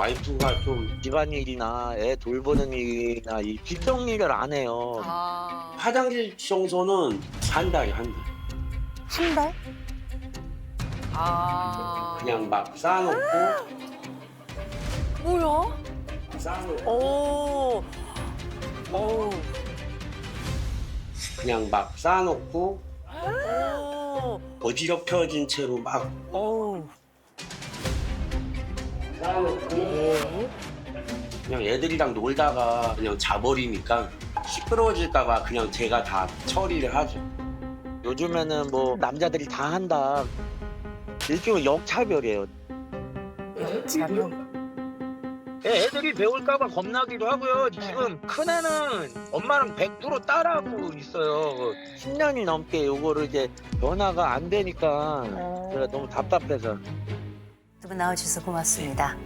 와이프가 좀 집안일이나 애 돌보는 일이나 이 뒷정리를 안 해요. 아. 화장실 청소는 한 달에 한 달. 한 달? 아. 그냥 막 쌓아놓고 뭐야? 쌓아놓고 오. 어우. 그냥 막 쌓아놓고 오. 어지럽혀진 채로 막 어우. 쌓아놓고 그냥 애들이랑 놀다가 그냥 자버리니까 시끄러워질까봐 그냥 제가 다 처리를 하죠. 요즘에는 뭐 남자들이 다 한다. 일종의 역차별이에요. 애들이 배울까봐 겁나기도 하고요. 지금 큰애는 엄마랑 100% 따라하고 있어요. 10년이 넘게 요거를 이제 변화가 안 되니까 제가 너무 답답해서. 두 분 나와주셔서 고맙습니다.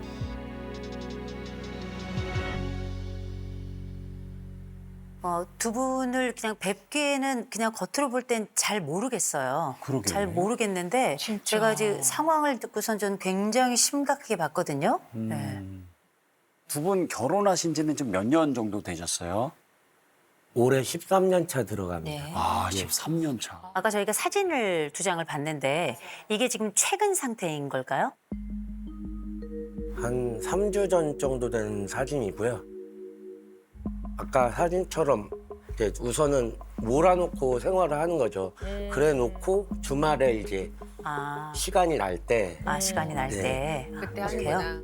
두 분을 그냥 뵙기에는 그냥 겉으로 볼 땐 잘 모르겠어요. 그러게요. 잘 모르겠는데 진짜. 제가 이제 상황을 듣고선 전 굉장히 심각하게 봤거든요. 네. 두 분 결혼하신 지는 좀 몇 년 정도 되셨어요? 올해 13년 차 들어갑니다. 네. 아, 13년 차. 아까 저희가 사진을 두 장을 봤는데 이게 지금 최근 상태인 걸까요? 한 3주 전 정도 된 사진이고요. 아까 사진처럼 이제 우선은 몰아놓고 생활을 하는 거죠. 그래 놓고 주말에 이제 아, 시간이 날 때 시간이 날 네. 때. 그때 그렇게요? 하는구나.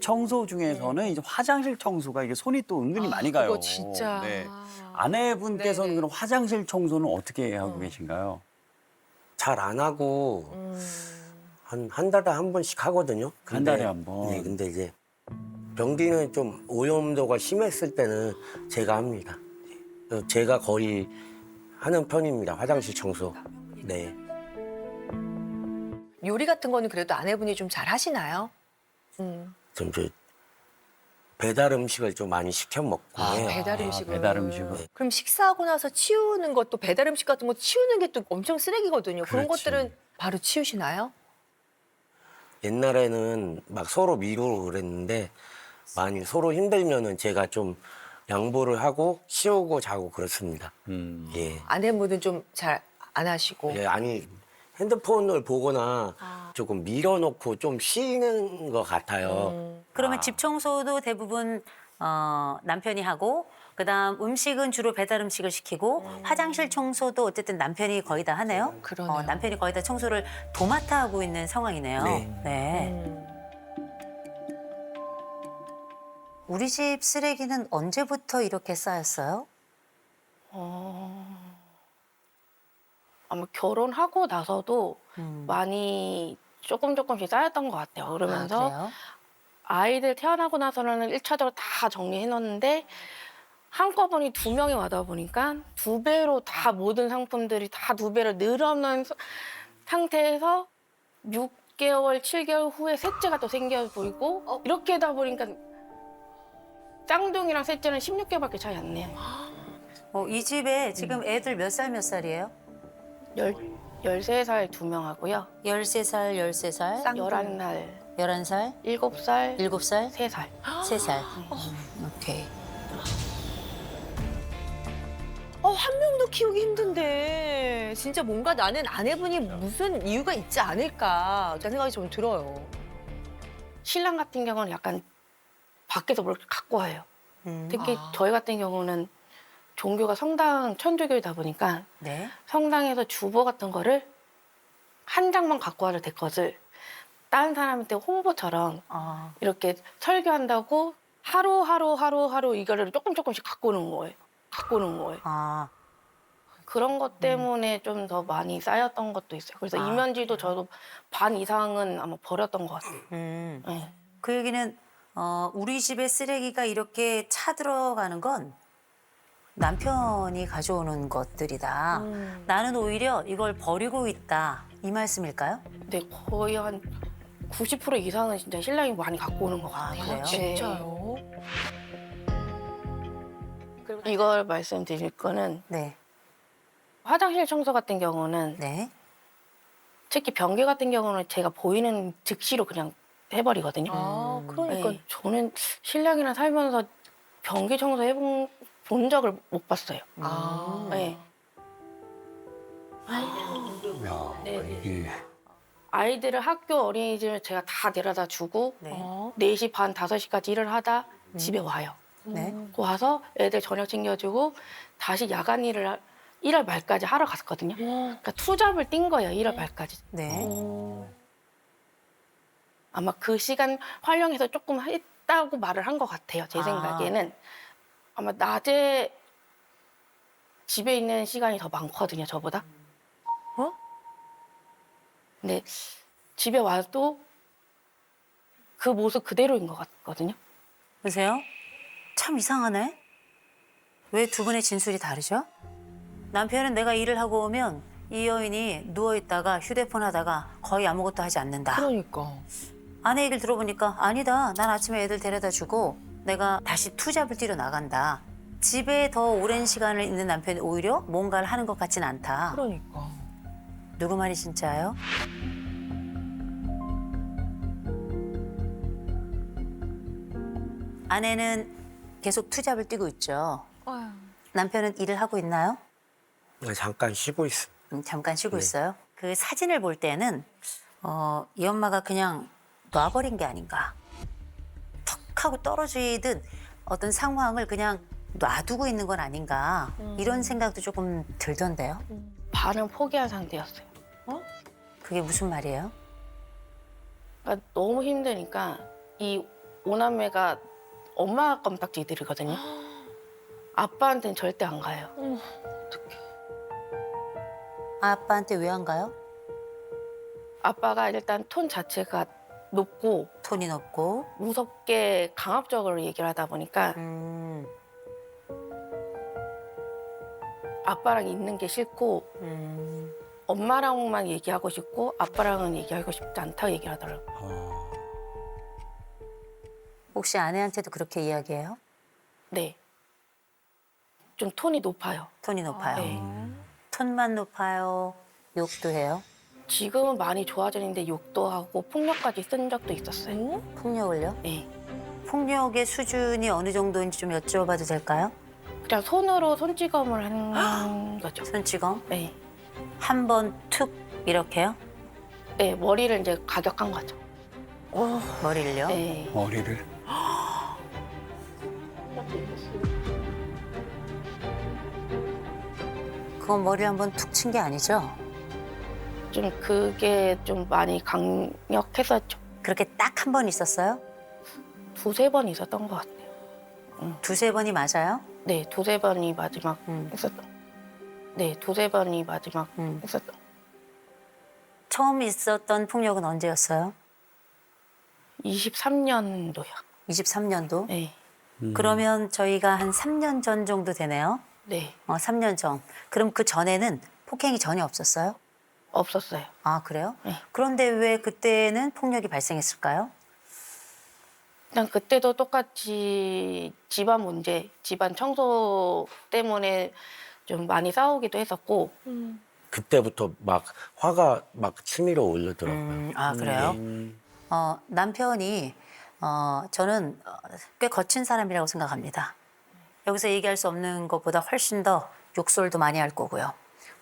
청소 중에서는 이제 화장실 청소가 이게 손이 또 은근히 많이 가요. 그거 진짜. 네. 아내분께서는 네네. 그럼 화장실 청소는 어떻게 하고 계신가요? 잘 안 하고 한 달에 한 번씩 하거든요. 한 달에 한 번. 네, 근데 이제 변기는 좀 오염도가 심했을 때는 제가 합니다. 그래서 제가 거의 하는 편입니다. 화장실 청소. 네. 요리 같은 거는 그래도 아내분이 좀 잘 하시나요? 좀 배달 음식을 좀 많이 시켜 먹고 해요. 배달 음식을. 배달 음식을. 네. 그럼 식사하고 나서 치우는 것도 배달 음식 같은 거 치우는 게 또 엄청 쓰레기거든요. 그런 그렇지. 것들은 바로 치우시나요? 옛날에는 막 서로 미루고 그랬는데 많이 서로 힘들면은 제가 좀 양보를 하고 치우고 자고 그렇습니다. 예. 아내분은 좀 잘 안 하시고. 예, 아니 핸드폰을 보거나 조금 밀어놓고 좀 쉬는 것 같아요. 그러면 집 청소도 대부분 남편이 하고 그다음 음식은 주로 배달 음식을 시키고 화장실 청소도 어쨌든 남편이 거의 다 하네요. 그러네요. 남편이 거의 다 청소를 도맡아 하고 있는 상황이네요. 네. 네. 우리 집 쓰레기는 언제부터 이렇게 쌓였어요? 아마 결혼하고 나서도 음. 많이 조금씩 쌓였던 것 같아요. 그러면서 그래요? 아이들 태어나고 나서는 1차적으로 다 정리해 놨는데 한꺼번에 2명이 와다 보니까 2배로 다 모든 상품들이 다 2배로 늘어난 상태에서 6개월, 7개월 후에 셋째가 또 생겨 보이고 이렇게 하다 보니까 쌍둥이랑 셋째는 16개월밖에 차이 안 나요. 이 집에 지금 애들 몇 살 몇 살이에요? 13살 2명 하고요. 13살, 13살, 11살, 11살, 7살, 7살, 3살. 3살. 오케이. 한 명도 키우기 힘든데 진짜 뭔가 나는 아내분이 무슨 이유가 있지 않을까 그런 생각이 좀 들어요. 신랑 같은 경우는 약간 밖에서 뭘 갖고 와요. 특히 저희 같은 경우는 종교가 성당 천주교이다 보니까 네. 성당에서 주보 같은 거를 한 장만 갖고 와도 될 것을 다른 사람한테 홍보처럼 이렇게 설교한다고 하루 이거를 조금씩 갖고 오는 거예요. 그런 것 때문에 좀 더 많이 쌓였던 것도 있어요. 그래서 이면지도 저도 반 이상은 아마 버렸던 것 같아요. 네. 그 얘기는 우리 집에 쓰레기가 이렇게 차 들어가는 건 남편이 가져오는 것들이다. 나는 오히려 이걸 버리고 있다. 이 말씀일까요? 근데 거의 한 90% 이상은 진짜 신랑이 많이 갖고 오는 것 같아요. 그래요? 네. 진짜요? 이걸 말씀드릴 거는 네. 화장실 청소 같은 경우는 네. 특히 변기 같은 경우는 제가 보이는 즉시로 그냥 해버리거든요. 아, 그러니까. 네, 저는 신랑이랑 살면서 변기 청소 본 적을 못 봤어요. 아. 네. 야, 네. 이게 아이들을 학교 어린이집에 제가 다 데려다 주고 네. 어? 4시 반, 5시까지 일을 하다 집에 와요. 네. 와서 애들 저녁 챙겨주고 다시 야간 일을 1월 말까지 하러 갔거든요. 그러니까 투잡을 뛴 거예요, 1월 말까지. 네. 아마 그 시간 활용해서 조금 했다고 말을 한 것 같아요. 제 아. 생각에는. 아마 낮에 집에 있는 시간이 더 많거든요, 저보다. 어? 근데 집에 와도 그 모습 그대로인 것 같거든요. 보세요. 참 이상하네. 왜 두 분의 진술이 다르죠? 남편은 내가 일을 하고 오면 이 여인이 누워있다가 휴대폰 하다가 거의 아무것도 하지 않는다. 그러니까. 아내 얘기를 들어보니까 아니다. 난 아침에 애들 데려다 주고 내가 다시 투잡을 뛰러 나간다. 집에 더 오랜 시간을 있는 남편이 오히려 뭔가를 하는 것 같진 않다. 그러니까. 누구 말이 진짜예요? 아내는 계속 투잡을 뛰고 있죠. 아유. 남편은 일을 하고 있나요? 잠깐 쉬고 있어. 잠깐 쉬고 네. 있어요. 그 사진을 볼 때는 이 엄마가 그냥 놔버린 게 아닌가. 턱 하고 떨어지듯 어떤 상황을 그냥 놔두고 있는 건 아닌가. 이런 생각도 조금 들던데요. 반은 포기한 상태였어요. 그게 무슨 말이에요? 그러니까 너무 힘드니까 이 오남매가 엄마 껌딱지들이거든요. 아빠한테는 절대 안 가요. 아빠한테 왜 안 가요? 아빠가 일단 톤 자체가 높고 톤이 높고. 무섭게 강압적으로 얘기를 하다 보니까 아빠랑 있는 게 싫고 엄마랑만 얘기하고 싶고 아빠랑은 얘기하고 싶지 않다고 얘기를 하더라고요. 혹시 아내한테도 그렇게 이야기해요? 네. 좀 톤이 높아요. 톤이 높아요. 네. 톤만 높아요. 욕도 해요. 지금은 많이 좋아졌는데 욕도 하고 폭력까지 쓴 적도 있었어요. 폭력을요? 네. 폭력의 수준이 어느 정도인지 좀 여쭤봐도 될까요? 그냥 손으로 손찌검을 하는 거죠. 손찌검? 네. 한 번 툭 이렇게요? 네, 머리를 이제 가격한 거죠. 머리를요? 네. 머리를 그건 머리를 한 번 툭 친 게 아니죠? 좀 그게 좀 많이 강력했었죠. 그렇게 딱 한 번 있었어요? 2-3번 있었던 것 같아요. 두세 번이 맞아요? 네, 2-3번이 마지막 음. 했었던. 네, 2-3번이 마지막 했었던. 처음 있었던 폭력은 언제였어요? 23년도요. 23년도? 네. 그러면 저희가 한 3년 전 정도 되네요? 네. 3년 전. 그럼 그 전에는 폭행이 전혀 없었어요? 없었어요. 아, 그래요? 네. 그런데 왜 그때는 폭력이 발생했을까요? 그냥 그때도 똑같이 집안 문제, 집안 청소 때문에 좀 많이 싸우기도 했었고 그때부터 막 화가 막 치밀어 오르더라고요. 아, 그래요? 남편이 저는 꽤 거친 사람이라고 생각합니다. 여기서 얘기할 수 없는 것보다 훨씬 더 욕설도 많이 할 거고요.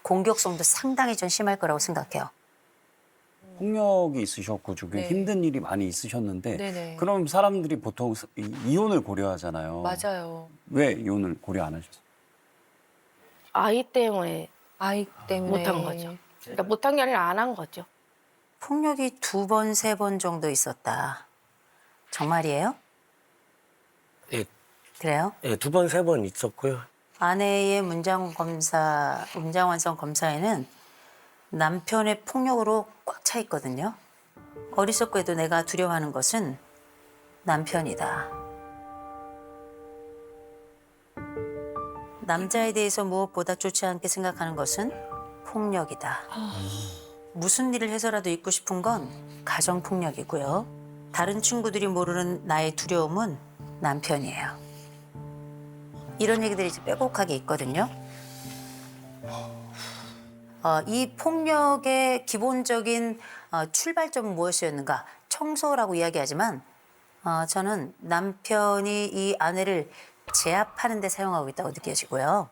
공격성도 상당히 좀 심할 거라고 생각해요. 폭력이 있으셨고 좀 네. 힘든 일이 많이 있으셨는데 네네. 그럼 사람들이 보통 이혼을 고려하잖아요. 맞아요. 왜 이혼을 고려 안 하셨어요? 아이 때문에 아이 때문에. 못한 거죠. 그러니까 못한 게 아니라 안 한 거죠. 폭력이 2번, 3번 정도 있었다. 정말이에요? 예, 그래요? 예, 2번, 3번 있었고요. 아내의 문장완성 검사에는 남편의 폭력으로 꽉 차 있거든요. 어리석고 해도 내가 두려워하는 것은 남편이다. 남자에 대해서 무엇보다 좋지 않게 생각하는 것은 폭력이다. 무슨 일을 해서라도 잊고 싶은 건 가정폭력이고요. 다른 친구들이 모르는 나의 두려움은 남편이에요. 이런 얘기들이 이제 빼곡하게 있거든요. 이 폭력의 기본적인 출발점은 무엇이었는가? 청소라고 이야기하지만 저는 남편이 이 아내를 제압하는 데 사용하고 있다고 느껴지고요.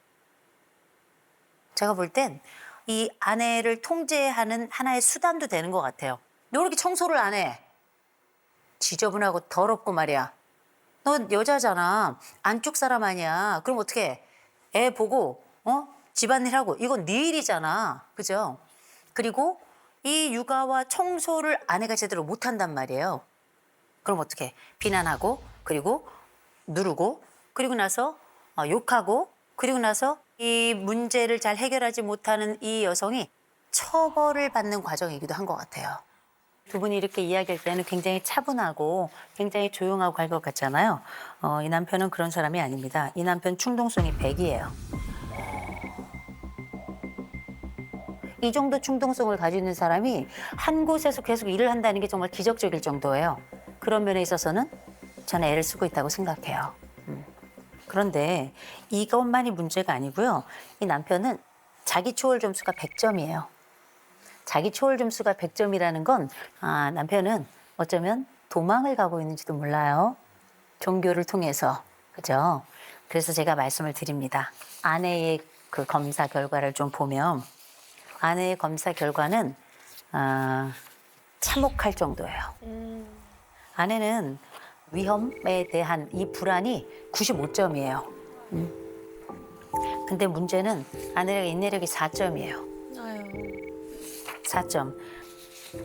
제가 볼 땐 이 아내를 통제하는 하나의 수단도 되는 것 같아요. 너 이렇게 청소를 안 해? 지저분하고 더럽고 말이야. 넌 여자잖아. 안쪽 사람 아니야. 그럼 어떻게 애 보고 집안일 하고 이건 네 일이잖아. 그죠? 그리고 이 육아와 청소를 아내가 제대로 못한단 말이에요. 그럼 어떻게 비난하고 그리고 누르고 그리고 나서 욕하고 그리고 나서 이 문제를 잘 해결하지 못하는 이 여성이 처벌을 받는 과정이기도 한 것 같아요. 두 분이 이렇게 이야기할 때는 굉장히 차분하고 굉장히 조용하고 할 것 같잖아요. 이 남편은 그런 사람이 아닙니다. 이 남편 충동성이 100이에요. 이 정도 충동성을 가지고 있는 사람이 한 곳에서 계속 일을 한다는 게 정말 기적적일 정도예요. 그런 면에 있어서는 저는 애를 쓰고 있다고 생각해요. 그런데 이것만이 문제가 아니고요. 이 남편은 자기 초월 점수가 100점이에요. 자기 초월 점수가 100점이라는 건 남편은 어쩌면 도망을 가고 있는지도 몰라요. 종교를 통해서. 그죠? 그래서 제가 말씀을 드립니다. 아내의 그 검사 결과를 좀 보면 아내의 검사 결과는 참혹할 정도예요. 아내는 위험에 대한 이 불안이 95점이에요. 근데 문제는 아내가 인내력이 4점이에요. 4점.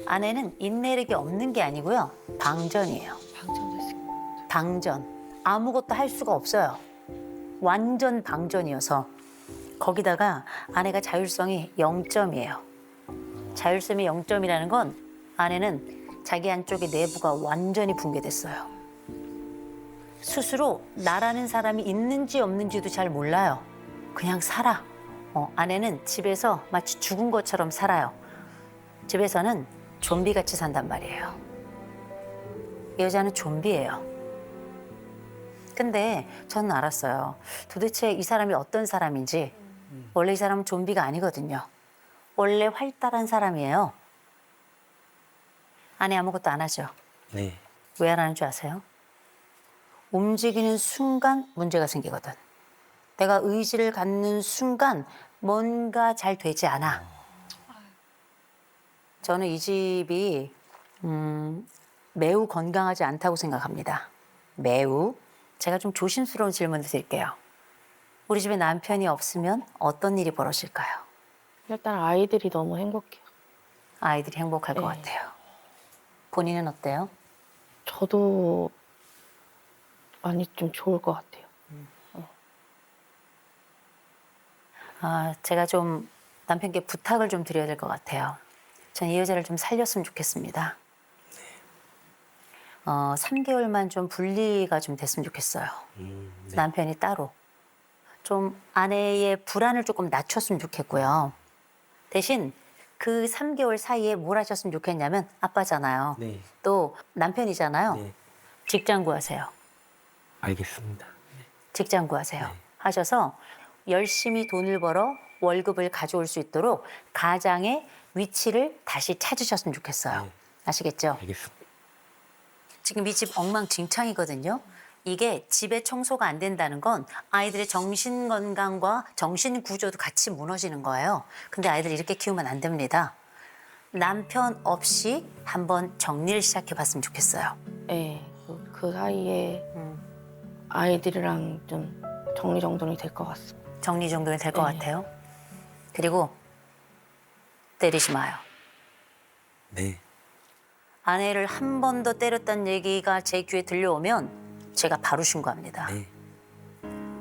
아내는 인내력이 없는 게 아니고요. 방전이에요. 방전. 아무것도 할 수가 없어요. 완전 방전이어서. 거기다가 아내가 자율성이 0점이에요. 자율성이 0점이라는 건 아내는 자기 안쪽의 내부가 완전히 붕괴됐어요. 스스로 나라는 사람이 있는지 없는지도 잘 몰라요. 그냥 살아. 아내는 집에서 마치 죽은 것처럼 살아요. 집에서는 좀비같이 산단 말이에요. 이 여자는 좀비예요. 근데 저는 알았어요. 도대체 이 사람이 어떤 사람인지. 원래 이 사람은 좀비가 아니거든요. 원래 활달한 사람이에요. 아내 아무것도 안 하죠. 네. 왜 안 하는 줄 아세요? 움직이는 순간 문제가 생기거든. 내가 의지를 갖는 순간 뭔가 잘 되지 않아. 저는 이 집이 매우 건강하지 않다고 생각합니다. 매우. 제가 좀 조심스러운 질문을 드릴게요. 우리 집에 남편이 없으면 어떤 일이 벌어질까요? 일단 아이들이 너무 행복해요. 아이들이 행복할 것 네. 같아요. 본인은 어때요? 저도 많이 좀 좋을 것 같아요. 제가 좀 남편께 부탁을 좀 드려야 될 것 같아요. 전 이 여자를 좀 살렸으면 좋겠습니다. 3개월만 좀 분리가 좀 됐으면 좋겠어요. 네. 남편이 따로. 좀 아내의 불안을 조금 낮췄으면 좋겠고요. 대신 그 3개월 사이에 뭘 하셨으면 좋겠냐면 아빠잖아요. 네. 또 남편이잖아요. 네. 직장 구하세요. 알겠습니다. 직장 구하세요. 네. 하셔서 열심히 돈을 벌어 월급을 가져올 수 있도록 가장의 위치를 다시 찾으셨으면 좋겠어요. 네. 아시겠죠? 알겠습니다. 지금 이 집 엉망진창이거든요. 이게 집에 청소가 안 된다는 건 아이들의 정신 건강과 정신 구조도 같이 무너지는 거예요. 근데 아이들 이렇게 키우면 안 됩니다. 남편 없이 한번 정리를 시작해 봤으면 좋겠어요. 네, 그 사이에 아이들이랑 좀 정리정돈이 될 것 같습니다. 정리정돈이 될 것 네. 같아요. 그리고 때리지 마요. 네. 아내를 한 번 더 때렸다는 얘기가 제 귀에 들려오면 제가 바로 신고합니다. 네.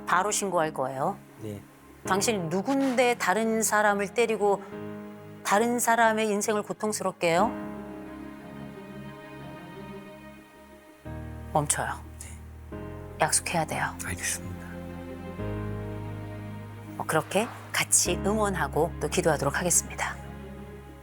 바로 신고할 거예요. 네. 당신이 누군데 다른 사람을 때리고 다른 사람의 인생을 고통스럽게 해요? 멈춰요. 약속해야 돼요. 알겠습니다. 그렇게 같이 응원하고 또 기도하도록 하겠습니다.